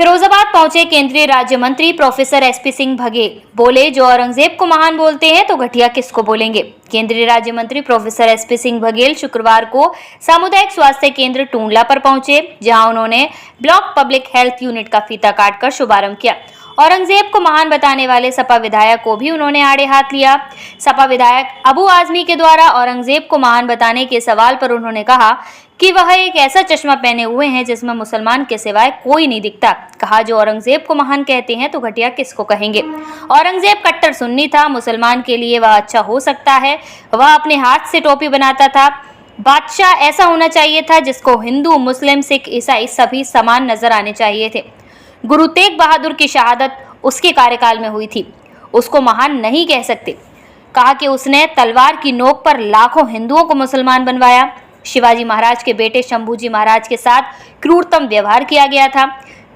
फिरोजाबाद पहुंचे केंद्रीय राज्य मंत्री प्रोफेसर एसपी सिंह बघेल। बोले, जो औरंगजेब को महान बोलते हैं तो घटिया किसको बोलेंगे। केंद्रीय राज्य मंत्री प्रोफेसर एसपी सिंह बघेल शुक्रवार को सामुदायिक स्वास्थ्य केंद्र टूंडला पर पहुंचे, जहां उन्होंने ब्लॉक पब्लिक हेल्थ यूनिट का फीता काटकर शुभारंभ किया। औरंगजेब को महान बताने वाले सपा विधायक को भी उन्होंने आड़े हाथ लिया। सपा विधायक अबू आजमी के द्वारा औरंगजेब को महान बताने के सवाल पर उन्होंने कहा कि वह एक ऐसा चश्मा पहने हुए हैं जिसमें मुसलमान के सिवाय कोई नहीं दिखता। कहा, जो औरंगजेब को महान कहते हैं तो घटिया किसको कहेंगे। औरंगजेब कट्टर सुन्नी था, मुसलमान के लिए वह अच्छा हो सकता है। वह अपने हाथ से टोपी बनाता था। बादशाह ऐसा होना चाहिए था जिसको हिंदू, मुस्लिम, सिख, ईसाई सभी समान नजर आने चाहिए थे। गुरु तेग बहादुर की शहादत उसके कार्यकाल में हुई थी, उसको महान नहीं कह सकते। कहा कि उसने तलवार की नोक पर लाखों हिंदुओं को मुसलमान बनवाया। शिवाजी महाराज के बेटे शंभूजी महाराज के साथ क्रूरतम व्यवहार किया गया था,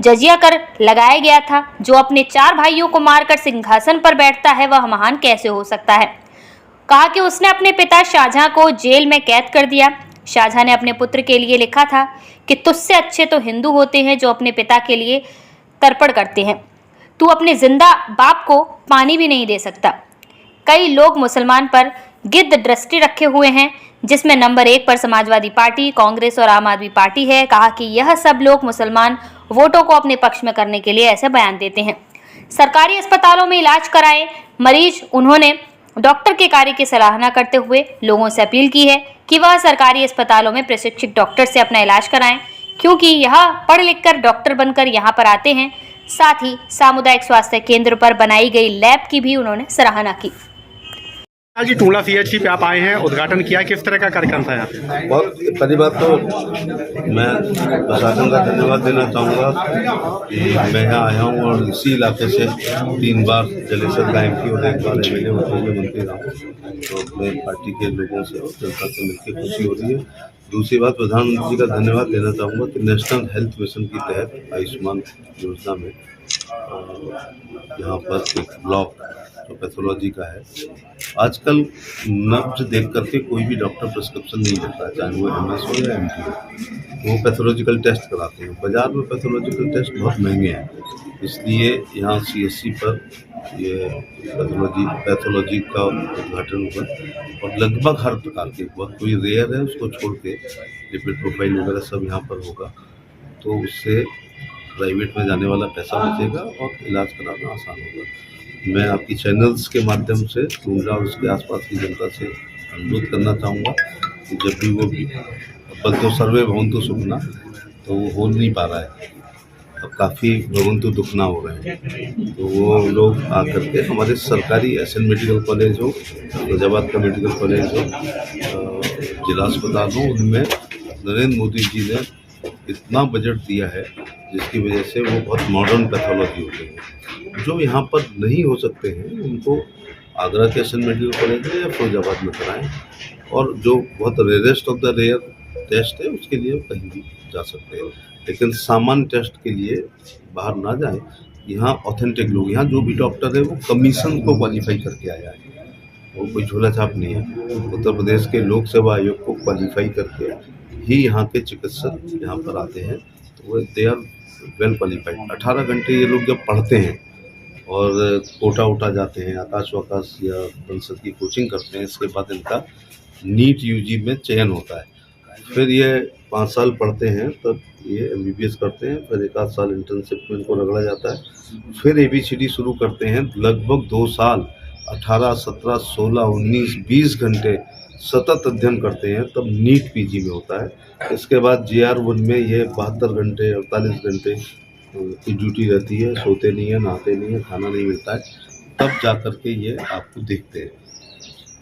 जजिया कर लगाया गया था। जो अपने 4 भाइयों को मारकर सिंहासन पर बैठता है वह महान कैसे हो सकता है। कहा कि उसने अपने पिता शाहजहां को जेल में कैद कर दिया। शाहजहां ने अपने पुत्र के लिए लिखा था कि तुझसे अच्छे तो हिंदू होते हैं जो अपने पिता के लिए तर्पण करते हैं। तू अपने जिंदा बाप को पानी भी नहीं दे सकता। कई लोग मुसलमान पर गिद्ध दृष्टि रखे हुए हैं, जिसमें नंबर 1 पर समाजवादी पार्टी, कांग्रेस और आम आदमी पार्टी है। कहा कि यह सब लोग मुसलमान वोटों को अपने पक्ष में करने के लिए ऐसे बयान देते हैं। सरकारी अस्पतालों में इलाज कराएं मरीज। उन्होंने डॉक्टर के कार्य की सराहना करते हुए लोगों से अपील की है कि वह सरकारी अस्पतालों में प्रशिक्षित डॉक्टर से अपना इलाज कराएं, क्योंकि यह पढ़ लिख कर डॉक्टर बनकर यहाँ पर आते हैं। साथ ही सामुदायिक स्वास्थ्य केंद्र पर बनाई गई लैब की भी उन्होंने सराहना की। आज जी टूंडला सीएचसी पे आप आए हैं, उद्घाटन किया, किस तरह का कार्यक्रम था यहाँ पे? बहुत पहली बात तो मैं प्रशासन का धन्यवाद देना चाहूँगा कि मैं यहाँ आया हूँ और इसी इलाके से 3 बार जलेसर का MP और 1 बार MLA होते हुए मंत्री रहा हूँ, तो मैं पार्टी के लोगों से और जनता से मिलकर खुशी हो रही है। दूसरी बात, प्रधानमंत्री का धन्यवाद देना चाहूँगा कि नेशनल हेल्थ मिशन के तहत आयुष्मान योजना में यहाँ पर एक ब्लॉक जो पैथोलॉजी का है, आजकल नब्ज देख करके कोई भी डॉक्टर प्रिस्क्रिप्शन नहीं देता, चाहे वो MS हो या MD हो, वो पैथोलॉजिकल टेस्ट कराते हैं। बाजार में पैथोलॉजिकल टेस्ट बहुत महंगे हैं, इसलिए यहाँ CSC पर ये पैथोलॉजी का उद्घाटन हुआ और लगभग हर प्रकार के, बहुत कोई रेयर है उसको छोड़ के लिपिड प्रोफाइल वगैरह सब यहाँ पर होगा, तो उससे प्राइवेट में जाने वाला पैसा बचेगा और इलाज कराना आसान होगा। मैं आपकी चैनल्स के माध्यम से टूंडला और उसके आसपास की जनता से अनुरोध करना चाहूँगा कि जब भी वो बल तो सर्वे भवन्तु सुखना, तो वो हो नहीं पा रहा है, अब काफ़ी भवन्तु दुखना हो रहे हैं, तो वो लोग आकर के हमारे सरकारी SN मेडिकल कॉलेज हो, फिरोजाबाद का मेडिकल कॉलेज हो, जिला अस्पताल हो, उनमें नरेंद्र मोदी जी ने इतना बजट दिया है जिसकी वजह से वो बहुत मॉडर्न पैथोलॉजी होते हैं। जो यहाँ पर नहीं हो सकते हैं उनको आगरा के SN मेडिकल कॉलेज में या फिरोजाबाद में कराएं, और जो बहुत rarest of the rare test है उसके लिए कहीं भी जा सकते हैं, लेकिन सामान्य टेस्ट के लिए बाहर ना जाएं। यहाँ ऑथेंटिक लोग, यहाँ जो भी डॉक्टर है वो कमीशन को क्वालिफाई करके आया है, वो कोई झोला छाप नहीं है। उत्तर प्रदेश के लोक सेवा आयोग को क्वालिफाई करके ही यहाँ के चिकित्सक यहाँ पर आते हैं, तो वो दे आर वेल क्वालिफाइड। 18 घंटे ये लोग जब पढ़ते हैं और कोटा उठा जाते हैं, आकाश वाकाश या पंसद की कोचिंग करते हैं, इसके बाद इनका नीट UG में चयन होता है। फिर ये 5 साल पढ़ते हैं, तब ये MBBS करते हैं, फिर 1 आध साल इंटर्नशिप में इनको रगड़ा जाता है, फिर ABCD शुरू करते हैं, लगभग 2 साल 18, 17, 16, 19, 20 घंटे सतत अध्ययन करते हैं, तब नीट PG में होता है। इसके बाद JR1 में ये 72 घंटे 48 घंटे की ड्यूटी रहती है, सोते नहीं है, नहाते नहीं है, खाना नहीं मिलता है, तब जा कर के ये आपको देखते हैं।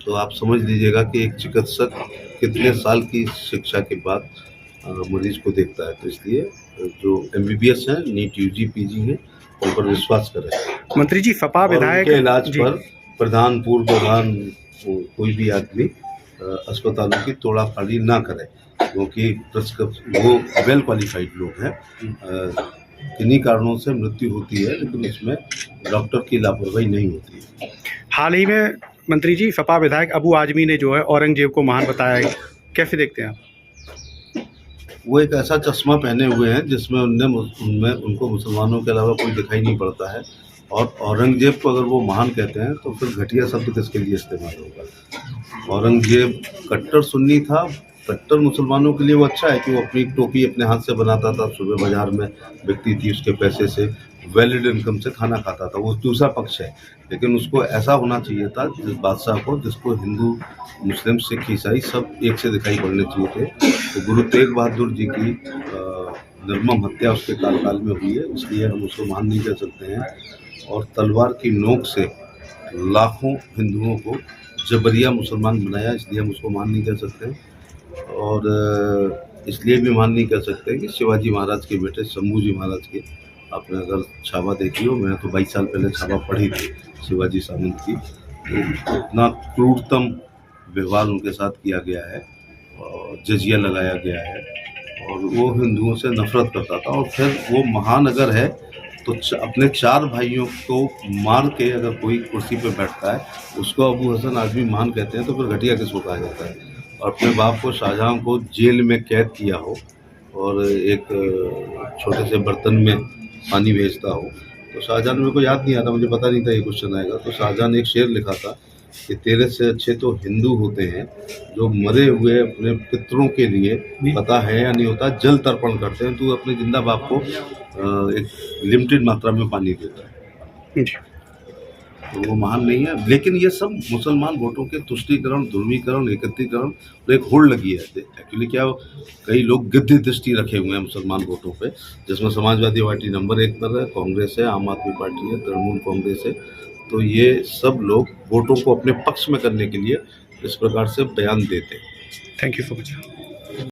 तो आप समझ लीजिएगा कि एक चिकित्सक कितने साल की शिक्षा के बाद मरीज को देखता है। तो इसलिए जो MBBS हैं, नीट UG PG हैं, उन पर विश्वास करें। मंत्री जी, सपा विधायक के इलाज पर प्रधान, पूर्व प्रधान, कोई भी आदमी अस्पतालों की तोड़ाफाड़ी ना करे, क्योंकि वो वेल क्वालिफाइड लोग हैं। किन्हीं कारणों से मृत्यु होती है, लेकिन इसमें डॉक्टर की लापरवाही नहीं होती है। हाल ही में मंत्री जी, सपा विधायक अबू आजमी ने जो है औरंगजेब को महान बताया है, कैसे देखते हैं आप? वो एक ऐसा चश्मा पहने हुए हैं जिसमें उनमें उनको मुसलमानों के अलावा कोई दिखाई नहीं पड़ता है। और औरंगजेब को अगर वो महान कहते हैं तो फिर घटिया शब्द किसके लिए इस्तेमाल होगा। औरंगजेब कट्टर सुन्नी था, कट्टर मुसलमानों के लिए वो अच्छा है कि वो अपनी टोपी अपने हाथ से बनाता था, सुबह बाजार में बिकती थी, उसके पैसे से वैलिड इनकम से खाना खाता था, वो दूसरा पक्ष है। लेकिन उसको ऐसा होना चाहिए था जिस बादशाह को जिसको हिंदू मुस्लिम सिख ईसाई सब एक से दिखाई पड़ने चाहिए थे। तो गुरु तेग बहादुर जी की निर्मम हत्या उसके कार्यकाल में हुई है, इसलिए हम उसको महान नहीं कह सकते हैं। और तलवार की नोक से लाखों हिंदुओं को जबरिया मुसलमान बनाया, इसलिए हम उसको महान नहीं कह सकते हैं। और इसलिए भी मान नहीं कर सकते कि शिवाजी महाराज के बेटे शंभू जी महाराज के, आपने अगर छावा देखी हो, मैंने तो 22 साल पहले छावा पढ़ी थी शिवाजी सामंत की, तो इतना क्रूरतम व्यवहार उनके साथ किया गया है और जजिया लगाया गया है और वो हिंदुओं से नफरत करता था। और फिर वो महान अगर है तो अपने 4 भाइयों को मार के अगर कोई कुर्सी पे बैठता है उसको अबू हसन आजमी महान कहते हैं, तो फिर घटिया किसको कहा जाता है। और अपने बाप को शाहजहां को जेल में कैद किया हो और एक छोटे से बर्तन में पानी भेजता हो, तो शाहजहां, मेरे को याद नहीं आता, मुझे पता नहीं था ये क्वेश्चन आएगा, तो शाहजहां ने एक शेर लिखा था कि तेरे से अच्छे तो हिंदू होते हैं जो मरे हुए अपने पितरों के लिए, पता है या नहीं होता, जल तर्पण करते हैं, तो अपने जिंदा बाप को एक लिमिटेड मात्रा में पानी देता है, तो वो महान नहीं है। लेकिन ये सब मुसलमान वोटों के तुष्टीकरण, ध्रुवीकरण, एकत्रीकरण तो एक होड़ लगी है। एक्चुअली क्या, कई लोग गिद्ध दृष्टि रखे हुए हैं मुसलमान वोटों पे, जिसमें समाजवादी पार्टी नंबर 1 पर है, कांग्रेस है, आम आदमी पार्टी है, तृणमूल कांग्रेस है। तो ये सब लोग वोटों को अपने पक्ष में करने के लिए इस प्रकार से बयान देते हैं। Thank you so much.